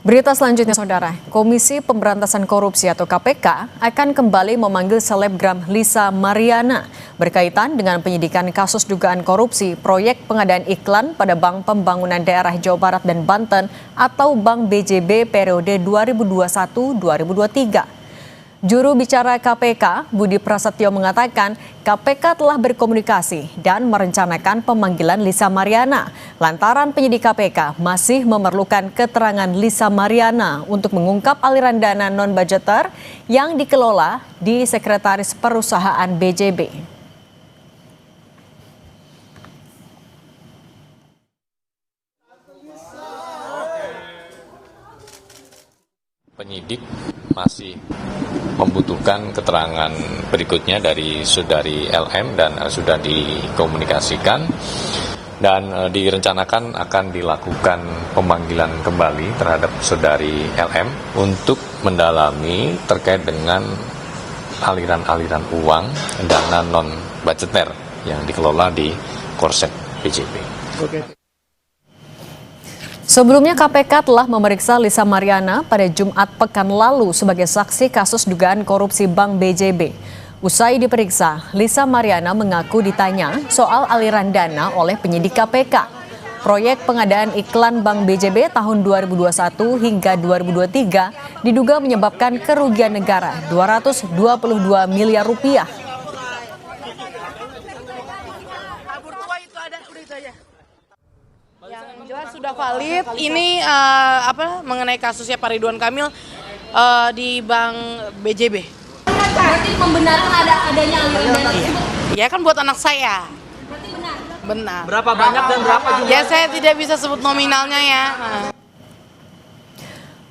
Berita selanjutnya, Saudara. Komisi Pemberantasan Korupsi atau KPK akan kembali memanggil selebgram Lisa Mariana berkaitan dengan penyidikan kasus dugaan korupsi proyek pengadaan iklan pada Bank Pembangunan Daerah Jawa Barat dan Banten atau Bank BJB periode 2021-2023. Juru bicara KPK, Budi Prasetyo mengatakan KPK telah berkomunikasi dan merencanakan pemanggilan Lisa Mariana lantaran penyidik KPK masih memerlukan keterangan Lisa Mariana untuk mengungkap aliran dana non-budgeter yang dikelola di Sekretaris Perusahaan BJB. Penyidik masih membutuhkan keterangan berikutnya dari saudari LM dan sudah dikomunikasikan dan direncanakan akan dilakukan pemanggilan kembali terhadap saudari LM untuk mendalami terkait dengan aliran-aliran uang dana non-budgeter yang dikelola di Korset BJB. Sebelumnya KPK telah memeriksa Lisa Mariana pada Jumat pekan lalu sebagai saksi kasus dugaan korupsi Bank BJB. Usai diperiksa, Lisa Mariana mengaku ditanya soal aliran dana oleh penyidik KPK. Proyek pengadaan iklan Bank BJB tahun 2021 hingga 2023 diduga menyebabkan kerugian negara 222 miliar rupiah. Yang jelas sudah valid. Ini mengenai kasusnya Pak Ridwan Kamil di Bank BJB. Berarti membenarkan adanya aliran dana tersebut? Ya kan buat anak saya. Berarti benar? Benar. Berapa banyak dan berapa jumlah? Ya saya tidak bisa sebut nominalnya ya.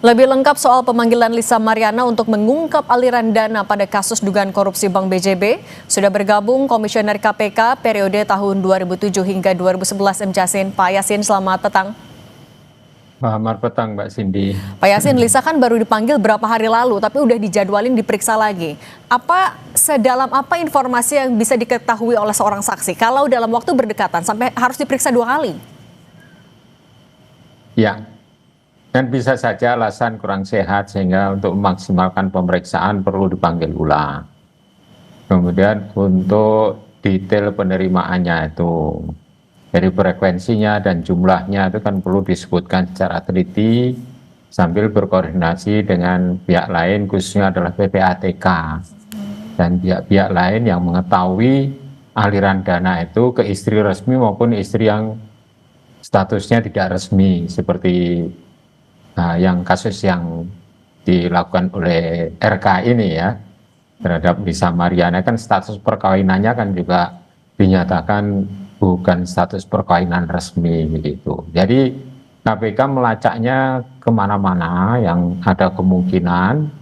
Lebih lengkap soal pemanggilan Lisa Mariana untuk mengungkap aliran dana pada kasus dugaan korupsi Bank BJB, sudah bergabung Komisioner KPK periode tahun 2007 hingga 2011 M. Yasin. Pak Yasin, selamat petang. Selamat petang Mbak Cindy. Pak Yasin, Lisa kan baru dipanggil berapa hari lalu, tapi udah dijadwalin diperiksa lagi. Sedalam apa informasi yang bisa diketahui oleh seorang saksi kalau dalam waktu berdekatan sampai harus diperiksa 2 kali? Ya. Dan bisa saja alasan kurang sehat sehingga untuk memaksimalkan pemeriksaan perlu dipanggil ulang. Kemudian untuk detail penerimaannya itu, dari frekuensinya dan jumlahnya itu kan perlu disebutkan secara teliti sambil berkoordinasi dengan pihak lain, khususnya adalah PPATK dan pihak-pihak lain yang mengetahui aliran dana itu ke istri resmi maupun istri yang statusnya tidak resmi seperti yang kasus yang dilakukan oleh RK ini ya terhadap Lisa Mariana kan status perkawinannya kan juga dinyatakan bukan status perkawinan resmi begitu. Jadi KPK melacaknya kemana-mana yang ada kemungkinan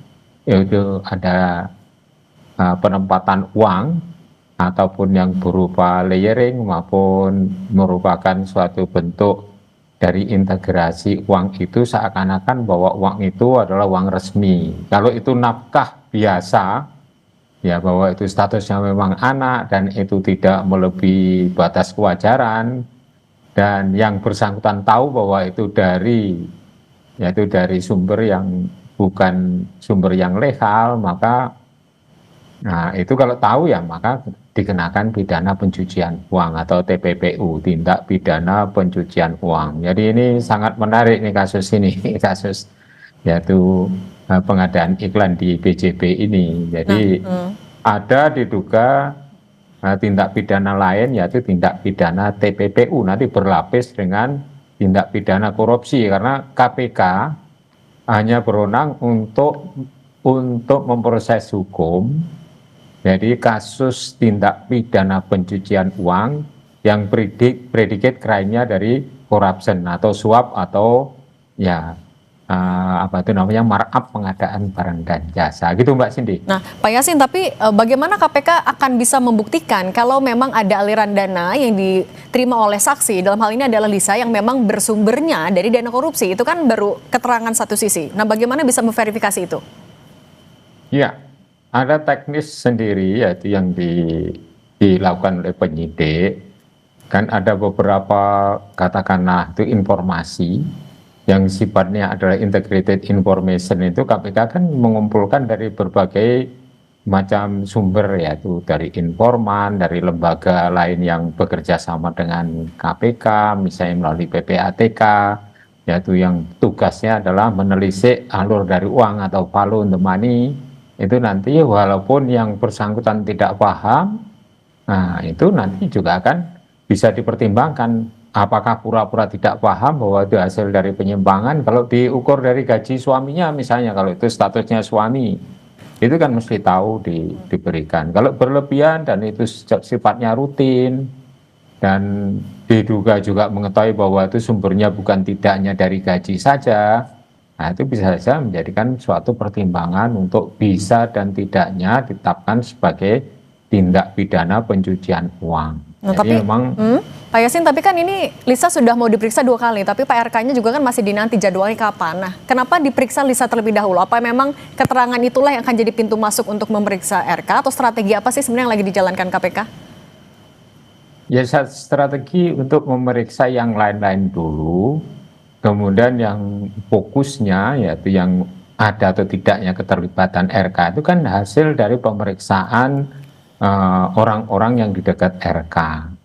yaitu ada penempatan uang ataupun yang berupa layering maupun merupakan suatu bentuk dari integrasi uang itu seakan-akan bahwa uang itu adalah uang resmi. Kalau itu nafkah biasa, ya bahwa itu statusnya memang anak dan itu tidak melebihi batas kewajaran, dan yang bersangkutan tahu bahwa itu dari sumber yang bukan sumber yang legal, maka itu kalau tahu ya maka dikenakan pidana pencucian uang atau TPPU, tindak pidana pencucian uang. Jadi ini sangat menarik nih kasus ini, kasus yaitu pengadaan iklan di BJB ini. Jadi ada diduga tindak pidana lain yaitu tindak pidana TPPU, nanti berlapis dengan tindak pidana korupsi karena KPK hanya berwenang untuk memproses hukum. Jadi kasus tindak pidana pencucian uang yang predikat crime-nya dari corruption atau suap atau markup pengadaan barang dan jasa gitu Mbak Cindy. Nah Pak Yasin, tapi bagaimana KPK akan bisa membuktikan kalau memang ada aliran dana yang diterima oleh saksi, dalam hal ini adalah Lisa yang memang bersumbernya dari dana korupsi, itu kan baru keterangan satu sisi. Nah bagaimana bisa memverifikasi itu? Iya. Ada teknis sendiri yaitu yang dilakukan oleh penyidik, kan ada beberapa katakanlah itu informasi yang sifatnya adalah integrated information itu KPK kan mengumpulkan dari berbagai macam sumber, yaitu dari informan, dari lembaga lain yang bekerja sama dengan KPK, misalnya melalui PPATK, yaitu yang tugasnya adalah menelisik alur dari uang atau follow the money. Itu nanti walaupun yang bersangkutan tidak paham, nah itu nanti juga akan bisa dipertimbangkan apakah pura-pura tidak paham bahwa itu hasil dari penyimpangan. Kalau diukur dari gaji suaminya misalnya, kalau itu statusnya suami, itu kan mesti tahu diberikan. Kalau berlebihan dan itu sifatnya rutin dan diduga juga mengetahui bahwa itu sumbernya bukan tidaknya dari gaji saja, nah itu bisa saja menjadikan suatu pertimbangan untuk bisa dan tidaknya ditetapkan sebagai tindak pidana pencucian uang. Nah, Jadi tapi memang Pak Yasin, tapi kan ini Lisa sudah mau diperiksa 2 kali, tapi Pak RK-nya juga kan masih dinanti jadwalnya kapan. Nah, kenapa diperiksa Lisa terlebih dahulu? Apa memang keterangan itulah yang akan jadi pintu masuk untuk memeriksa RK, atau strategi apa sih sebenarnya yang lagi dijalankan KPK? ya strategi untuk memeriksa yang lain-lain dulu, kemudian yang fokusnya yaitu yang ada atau tidaknya keterlibatan RK itu kan hasil dari pemeriksaan orang-orang yang di dekat RK.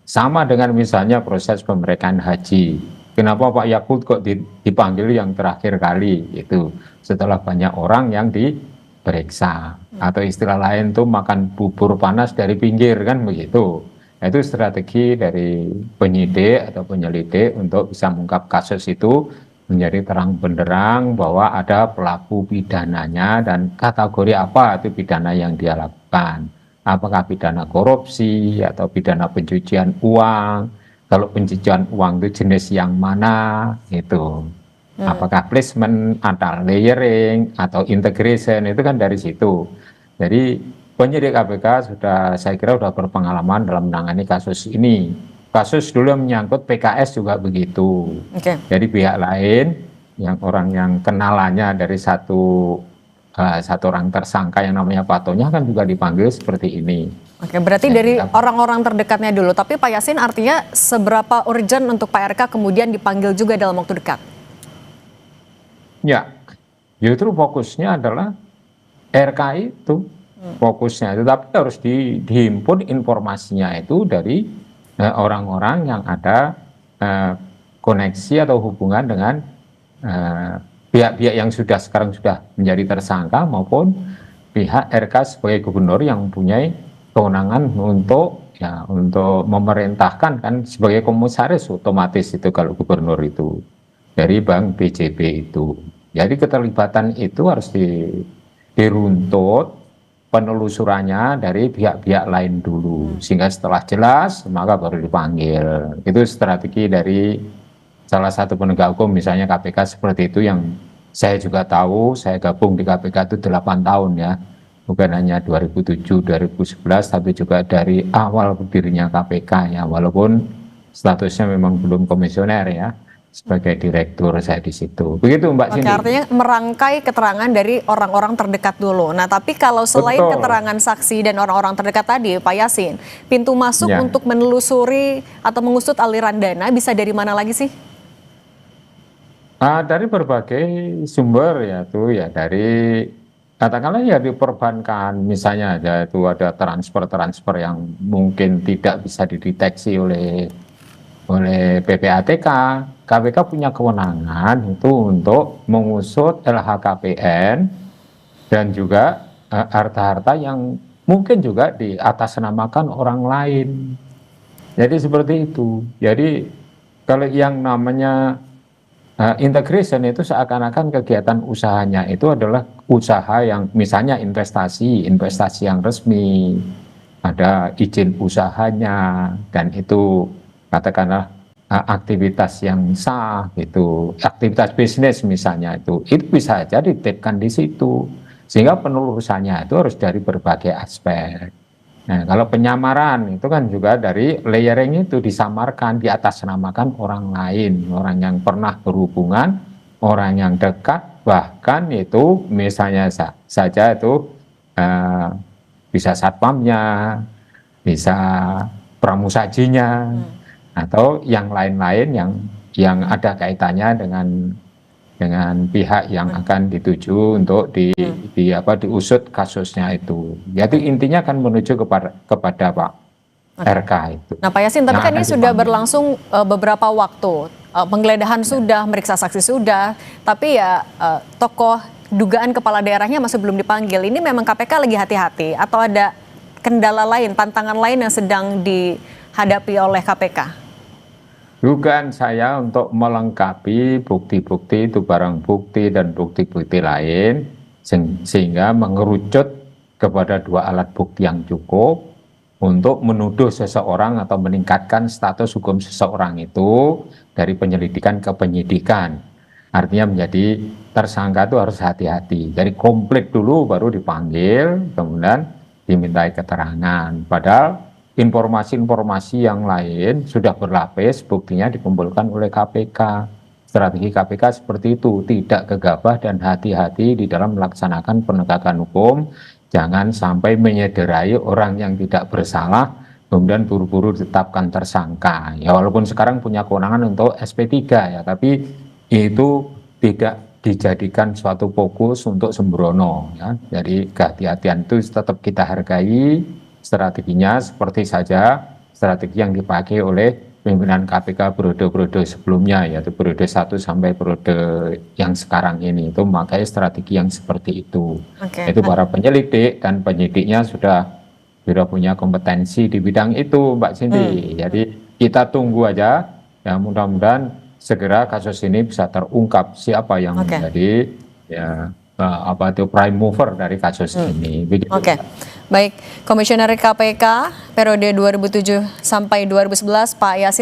Sama dengan misalnya proses pemeriksaan haji. Kenapa Pak Yakut kok dipanggil yang terakhir kali? Itu setelah banyak orang yang diperiksa. Atau istilah lain tuh makan bubur panas dari pinggir, kan begitu. Itu strategi dari penyidik atau penyelidik untuk bisa mengungkap kasus itu menjadi terang benderang bahwa ada pelaku pidananya dan kategori apa itu pidana yang dia lakukan. Apakah pidana korupsi atau pidana pencucian uang? Kalau pencucian uang itu jenis yang mana? Itu. Apakah placement atau layering atau integration, itu kan dari situ. Jadi penyidik KPK saya kira sudah berpengalaman dalam menangani kasus ini. Kasus dulu yang menyangkut PKS juga begitu. Jadi pihak lain yang orang yang kenalannya dari satu orang tersangka yang namanya Patonya kan juga dipanggil seperti ini. Oke, berarti dari orang-orang terdekatnya dulu. Tapi Pak Yasin, artinya seberapa urgent untuk Pak RK kemudian dipanggil juga dalam waktu dekat? Ya, justru fokusnya adalah RK itu. Fokusnya, tetapi harus dihimpun informasinya itu dari orang-orang yang ada koneksi atau hubungan dengan pihak-pihak yang sekarang sudah menjadi tersangka maupun pihak RK sebagai gubernur yang mempunyai kewenangan untuk memerintahkan, kan sebagai komisaris otomatis itu kalau gubernur itu dari Bank BJB itu. Jadi keterlibatan itu harus diruntut penelusurannya dari pihak-pihak lain dulu, sehingga setelah jelas maka baru dipanggil. Itu strategi dari salah satu penegak hukum, misalnya KPK seperti itu, yang saya juga tahu. Saya gabung di KPK itu 8 tahun ya, bukan hanya 2007, 2011, tapi juga dari awal berdirinya KPK ya, walaupun statusnya memang belum komisioner ya, sebagai direktur saya di situ. Begitu Mbak Cindy. Oke, artinya merangkai keterangan dari orang-orang terdekat dulu. Nah, tapi kalau selain keterangan saksi dan orang-orang terdekat tadi, Pak Yasin, pintu masuk untuk menelusuri atau mengusut aliran dana bisa dari mana lagi sih? Dari berbagai sumber ya tuh ya, dari katakanlah ya di perbankan misalnya, yaitu ada transfer yang mungkin tidak bisa dideteksi oleh PPATK. KPK punya kewenangan itu untuk mengusut LHKPN dan juga harta-harta yang mungkin juga diatasnamakan orang lain. Jadi seperti itu. Jadi kalau yang namanya integration itu seakan-akan kegiatan usahanya itu adalah usaha yang misalnya investasi yang resmi, ada izin usahanya, dan itu katakanlah aktivitas yang sah, gitu, aktivitas bisnis misalnya, itu bisa saja ditetapkan di situ, sehingga penelusurannya itu harus dari berbagai aspek. Nah, kalau penyamaran itu kan juga dari layering itu, disamarkan, diatasnamakan orang lain, orang yang pernah berhubungan, orang yang dekat, bahkan itu misalnya saja itu bisa satpamnya, bisa pramusajinya, atau yang lain-lain yang ada kaitannya dengan dengan pihak yang akan dituju untuk diusut kasusnya itu. Jadi intinya kan menuju kepada Pak RK itu. Nah Pak Yasin, tapi Yang kan ini akan sudah dipanggil. berlangsung beberapa waktu. Penggeledahan sudah, meriksa saksi sudah, tapi ya tokoh dugaan kepala daerahnya masih belum dipanggil. Ini memang KPK lagi hati-hati atau ada kendala lain, tantangan lain yang sedang dihadapi oleh KPK? Dugaan saya untuk melengkapi bukti-bukti itu barang bukti dan bukti-bukti lain sehingga mengerucut kepada 2 alat bukti yang cukup untuk menuduh seseorang atau meningkatkan status hukum seseorang itu dari penyelidikan ke penyidikan. Artinya menjadi tersangka itu harus hati-hati. Jadi komplit dulu baru dipanggil, kemudian dimintai keterangan. Padahal informasi-informasi yang lain sudah berlapis, buktinya dikumpulkan oleh KPK. Strategi KPK seperti itu, tidak gegabah dan hati-hati di dalam melaksanakan penegakan hukum. Jangan sampai menyederai orang yang tidak bersalah, kemudian buru-buru ditetapkan tersangka. Ya walaupun sekarang punya kewenangan untuk SP3 ya, tapi itu tidak dijadikan suatu fokus untuk sembrono. Ya. Jadi kehati-hatian itu tetap kita hargai. Strateginya seperti saja strategi yang dipakai oleh pimpinan KPK periode-periode sebelumnya, yaitu periode 1 sampai periode yang sekarang ini, itu memakai strategi yang seperti itu. Itu para penyelidik dan penyidiknya sudah punya kompetensi di bidang itu, Mbak Cindy. Jadi kita tunggu aja, ya mudah-mudahan segera kasus ini bisa terungkap siapa yang menjadi prime mover dari kasus ini. Oke. Baik, Komisioner KPK periode 2007 sampai 2011 Pak Yasin